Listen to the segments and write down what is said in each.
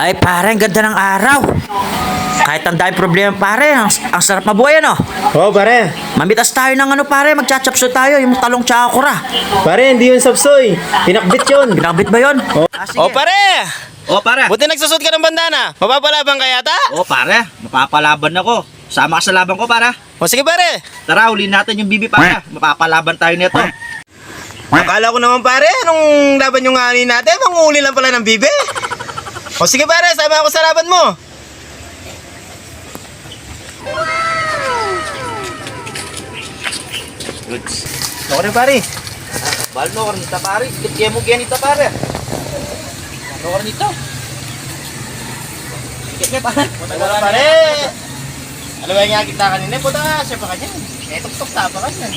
Ay pare, ang ganda ng araw. Kahit ang dahil problema pare, ang sarap mabuhay ano. Oo pare. Mamitas tayo ng ano pare, magchachapso tayo, yung talong tsakura. Pare, hindi yun sapsoy. Pinakbit yun. Pinakabit ba yun? Oh. Sige. O pare! O pare. Buti nagsusot ka ng bandana. Mapapalaban ka yata? O pare, mapapalaban ako. Sama ka sa laban ko para. O sige pare. Tara, huliin natin yung bibi para. Mapapalaban tayo nito. Akala ko naman pare, anong laban yung ani natin? Manguli lang pala ng bibe. O sige pare, sama ako sa laban mo. Goods. No rin pare. Bal no rin ita pare. Kaya mo ganito pare. No rin ito. Kaya pare. Wala pare. Ano ba yung kita kanina? Puta, siya pa kanya. Eh, tuk-tuk pa kanya.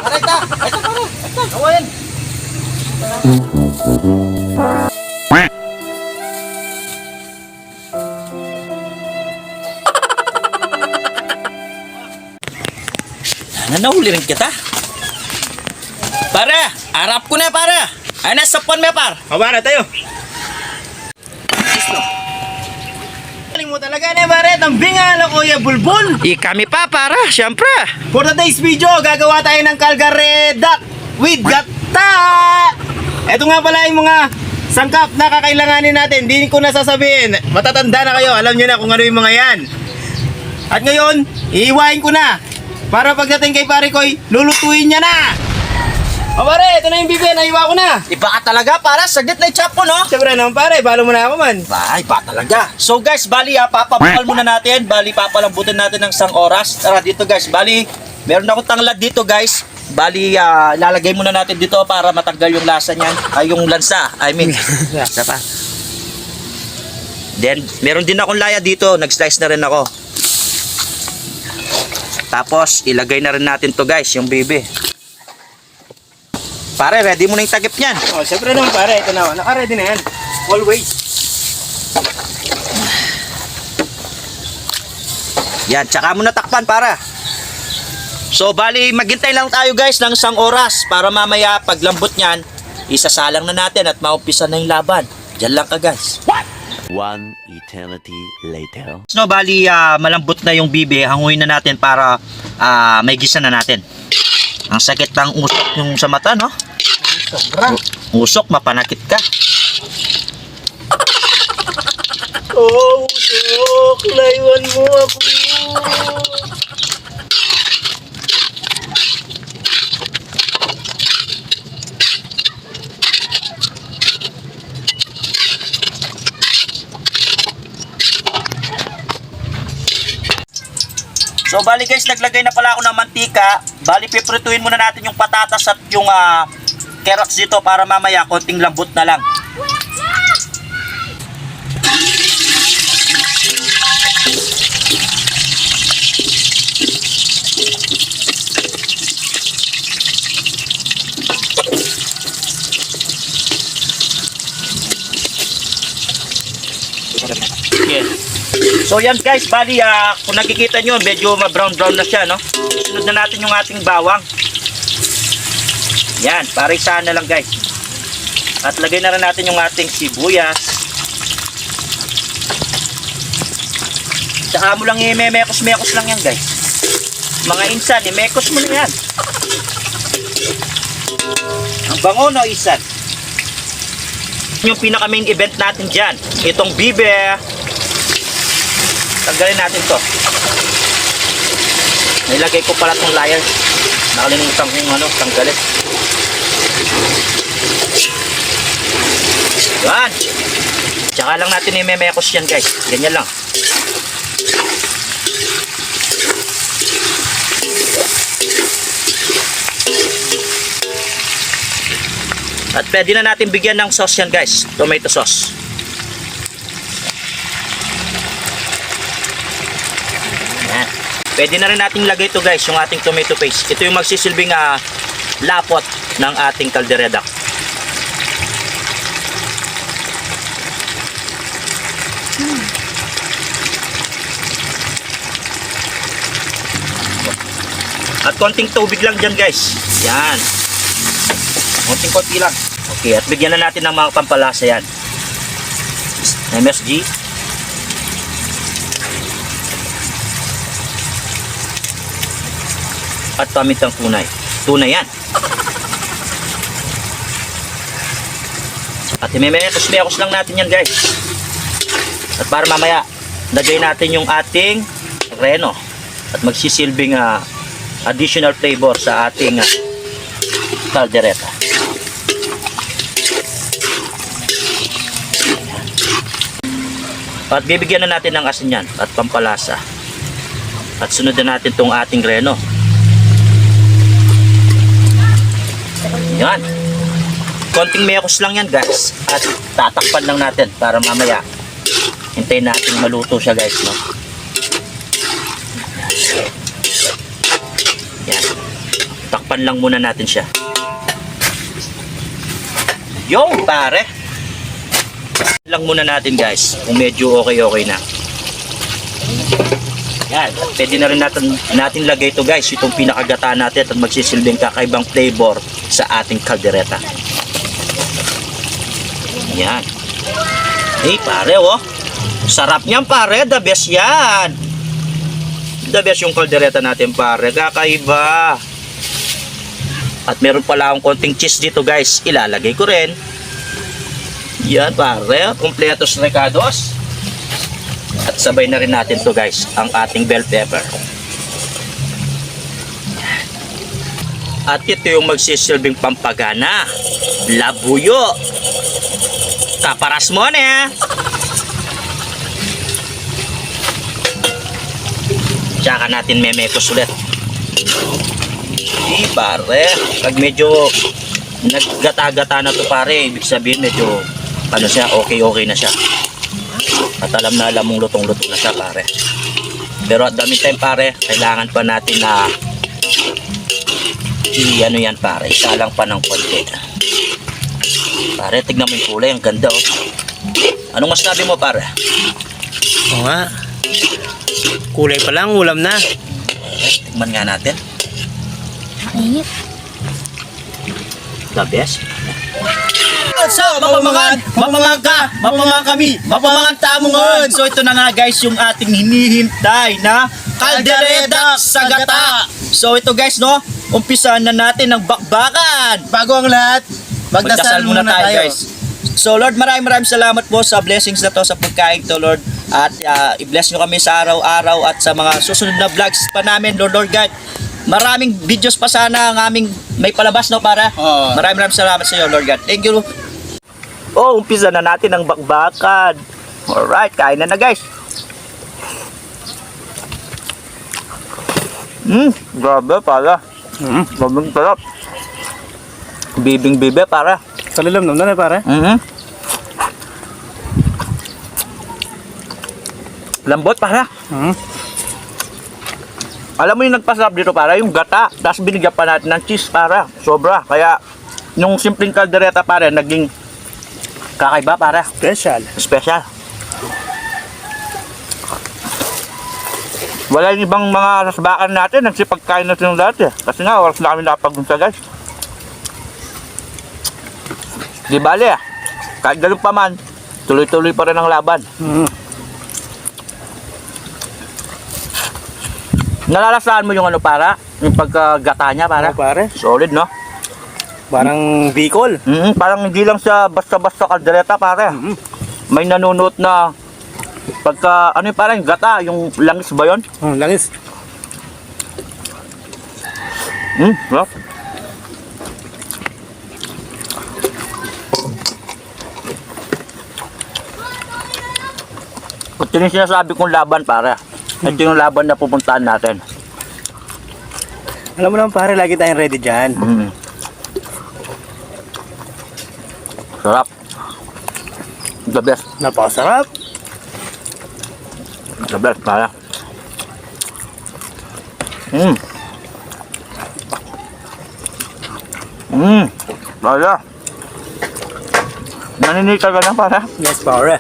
Pare ito. Ito pare. Ito. Awayan. Nahuli rin kita. Pare, harap ko na pare. Ay na sapon mo par. O pare, tayo. Galing mo talaga na pare, tambingan ako Kuya Bulbul. Kami pa para, syempre. For today's video, gagawa tayo ng Calgary duck with gata. Ito nga pala yung mga sangkap na kakailanganin natin. Hindi ko na sasabihin. Matatanda na kayo. Alam nyo na kung ano yung mga yan. At ngayon, iiwain ko na. Para pagdating kay pare ko'y lulutuin niya na. O pare, ito na yung bibi. Naiwa ko na. Iba ka talaga para, saglit na i-chop ko no. Siyempre naman pare, balo mo na ako man. Ay, ba talaga. So guys, bali papabukal muna natin. Bali papalambutin natin ng isang oras. Tara dito guys, bali meron akong tanglad dito guys. Bali lalagay muna natin dito para matanggal yung lasa niyan. Ay, yung lansa. I mean, lasa pa. Then, meron din akong laya dito. Nag-slice na rin ako. Tapos, ilagay na rin natin to guys, yung bibi. Pare, ready mo na yung tagip niyan. O, siyempre naman pare, ito na. Naka-ready na yan. Always. Yan, tsaka mo natakpan para. So, bali, maghintay lang tayo guys ng isang oras para mamaya paglambot niyan, isasalang na natin at maumpisa na yung laban. Diyan lang ka guys. One eternity later. So, bali, malambot na yung bibi. Hanguin na natin para may gisa na natin. Ang sakit ng usok yung sa mata, no? Sobra. Usok, mapanakit ka. Oh, usok. Laywan mo ako. So, bali guys, naglagay na pala ako ng mantika. Bali, piprituin muna natin yung patatas at yung carrots dito para mamaya konting lambot na lang. Okay. So yan guys, bali kung nakikita nyo, medyo ma-brown-brown na siya, no? Sunod na natin yung ating bawang. Yan, para isahan na lang guys. At lagay na rin natin yung ating sibuyas. Tsaka mo lang i-mekos-mekos lang yan guys. Mga insan, i-mekos mo na yan. Ang bango no, insan. Yung pinaka main event natin dyan, itong bibe. Tanggalin natin to. Nilagay ko pala tong layer. Nakalimutan kong tanggalin. Yan. Tsaka lang natin i-memekos yan guys. Ganyan lang. At pwede na natin bigyan ng sauce yan guys. Tomato sauce. Yan. Pwede na rin natin lagay ito guys, yung ating tomato paste. Ito yung magsisilbing lapot ng ating caldereta. At konting tubig lang dyan guys. Yan. Konting-konti lang. Okay, at bigyan na natin ng mga pampalasa yan. MSG. At pamintang tunay. Tunay yan. At imemekos lang natin yan guys. At para mamaya, lagay natin yung ating reno. At magsisilbing additional flavor sa ating caldereta. At bibigyan na natin ng asin yan at pampalasa. At sunod na natin tong ating reno. Yan. Konting mekos lang yan guys. At tatakpan lang natin para mamaya hintayin natin maluto siya guys, no? Yan. Takpan lang muna natin siya. Yung pare. Lang muna natin guys kung medyo okay na. Yan. At pwede na rin natin lagay ito guys, itong pinakagata natin at magsisilbing kakaibang flavor sa ating caldereta. Yan. Hey pare, oh. Sarap niyan pare, the best yan. The best yung caldereta natin pare, kakaiba. At meron pala akong konting cheese dito guys, ilalagay ko rin. Yan pare, kompletos recados. At sabay na rin natin to guys, ang ating bell pepper. At ito yung magsisilbing pampagana. Labuyo. Kaparas mo na. Tsaka natin memekos ulit. Di pare, pag medyo naggata-gata na to pare, ibig sabihin medyo ano siya, okay na siya. At alam mong lutong-luto na siya pare. Pero at the meantime pare, kailangan pa natin na ano yan pare, isa lang pa ng konti. Pare, tignan mo yung kulay, ang ganda oh. Anong masabi mo pare? Oo nga. Kulay pa lang, ulam na. Tignan nga natin. The best. So, mapamangan kami, mapamangan tamongon. So, ito na nga guys, yung ating hinihintay na caldereta sa gata. So, ito guys, no, umpisahan na natin ang bakbakan. Bago ang lahat, magdasal muna tayo. guys. So, Lord, maraming salamat po sa blessings na to, sa pagkain to, Lord. At i-bless nyo kami sa araw-araw at sa mga susunod na vlogs pa namin, Lord God. Maraming videos pa sana ang aming may palabas, no, para? Oo. Maraming salamat sa iyo, Lord God. Thank you. Oh, umpisa na natin ang bakbakan. Alright, kain na guys. Grabe pala. Grabing sarap. Bibing-bibe para. Kalilam naman na pare. Lambot para. Alam mo yung nagpasarap dito para, yung gata. Tapos binigyan pa natin ng cheese para. Sobra. Kaya yung simpleng caldereta para, naging kakaiba para. Special. Wala yung ibang mga sasbakan natin. Nagsipagkain natin ng dati. Kasi nga, oras na kami nakapagunsa guys. Di bali kahit ganun pa man, tuloy-tuloy pa rin ang laban. Nalalasahan mo yung ano para? Yung pagkagata niya para? Pare, Solid, no? parang Bicol. Parang hindi lang siya basta-basta caldereta pare. May nanunot na pagka, ano yung parang gata, yung langis ba yun? Langis. Sarap. Ito yung sinasabi kong laban pare. Ito yung laban na pupuntahan natin. Alam mo naman pare, lagi tayong ready dyan. Sarap. The best. Napakasarap. The best pare. Pare. Naninika ka na pare. Yes pare.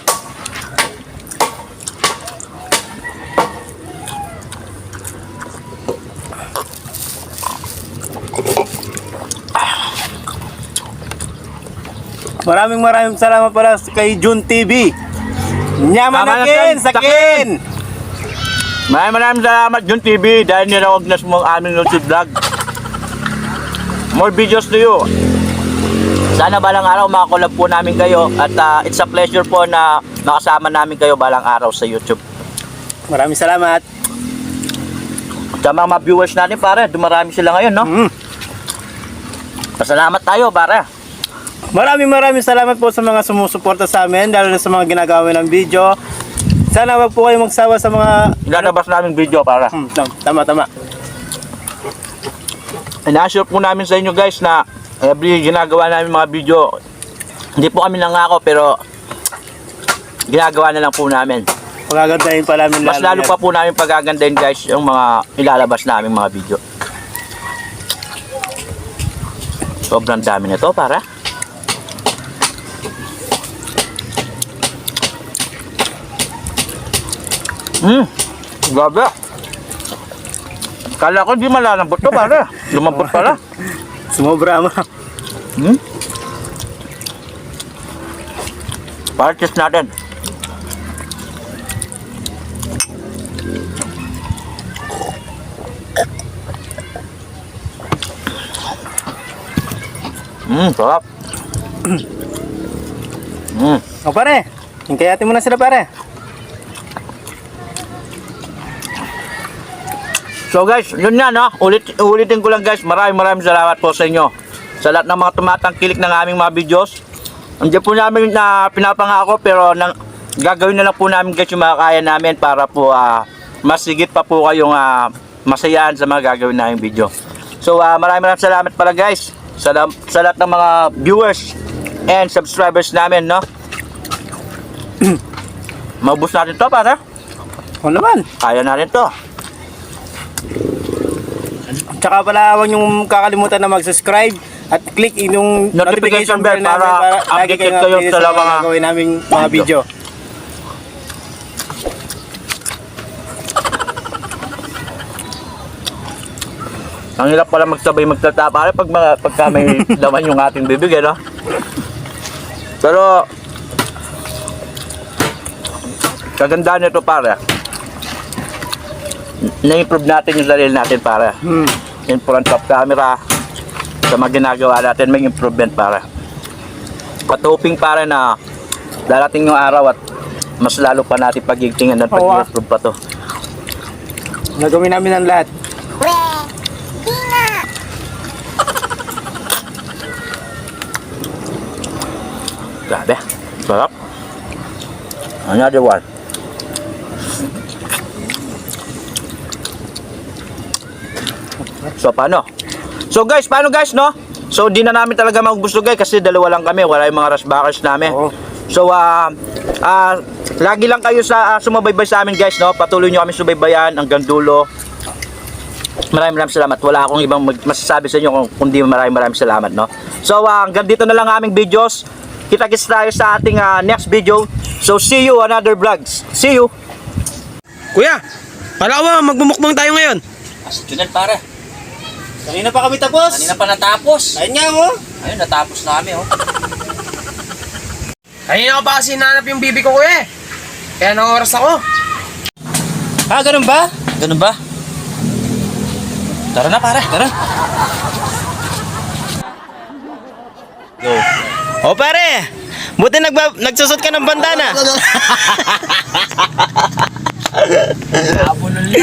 Maraming salamat pala kay Jun TV Nyamanakin, sakin! Maraming salamat Jun TV dahil nilawagnas mo ang aming YouTube vlog. More videos to you. Sana balang araw makakolab po namin kayo at it's a pleasure po na makasama namin kayo balang araw sa YouTube. Maraming salamat. Sa mga viewers natin pare, dumarami sila ngayon, no? Pasalamat tayo pare. Maraming salamat po sa mga sumusuporta sa amin, lalo na sa mga ginagawa ng video. Sana wag po kayo magsawa sa mga... Ilalabas namin video para. Tama. Ina-assure po namin sa inyo guys na every ginagawa namin mga video, hindi po kami nangako pero ginagawa na lang po namin. Pagagandahin pa namin Mas lalo pa po namin pagagandahin guys yung mga ilalabas namin mga video. Sobrang dami nito para. Grabe. Kala ko di malalambot to para. Lumambot pala. Sumobra mo. Parties natin. Sarap. O pare, hinkayatin mo na sila pare. So guys, yun yan no. Ulitin ko lang guys, maraming salamat po sa inyo. Sa lahat ng mga tumatangkilik ng aming mga videos. Hindi po namin na pinapangako pero gagawin na lang po namin guys yung makakaya namin para po mas higit pa po kayong masayaan sa mga gagawin naming video. So maraming salamat pala guys sa lahat ng mga viewers and subscribers namin no. Maubos natin to para. O naman. Kaya natin to. Tsaka pala huwag niyong kakalimutan na mag-subscribe at click yung Notification bell para lagi updated kayong kayo updated sa sa mga gagawin naming mga video. Ang hirap pala magsabay magtatapa pagka may laman yung ating bibig, no? Pero kagandahan nito pare. Na-improve natin yung sarili natin pare. In front of camera sa mga ginagawa natin may improvement pare. Patuping pare na darating yung araw at mas lalo pa natin pagigtingan at pag-improve pa to. Nagawin namin ang lahat. Grabe, sarap. Another one. So paano? So guys, paano guys no? So di na namin talaga maubos to guys kasi dalawa lang kami, wala yung mga rasbackers namin. So lagi lang kayo sa sumabaybay sa amin guys no. Patuloy niyo kami subaybayan hanggang dulo. Maraming salamat. Wala akong ibang masasabi sa inyo kundi maraming salamat no. So hanggang dito na lang aming videos. Kita-kits tayo sa ating next video. So see you another vlogs. See you. Kuya, pala ko magmumukbang tayo ngayon. Asunod pare. Kanina pa kami tapos. Kanina pa natapos. Ayun nga oh. Ayun, natapos na kami oh. Kanina ko pa kasi hinanap yung bibi ko kuya. Kaya nang oras ako. Ganun ba? Ganun ba? Tara na pare, tara. Go. O pare, buti nagsusot ka ng bandana. Abulol yan.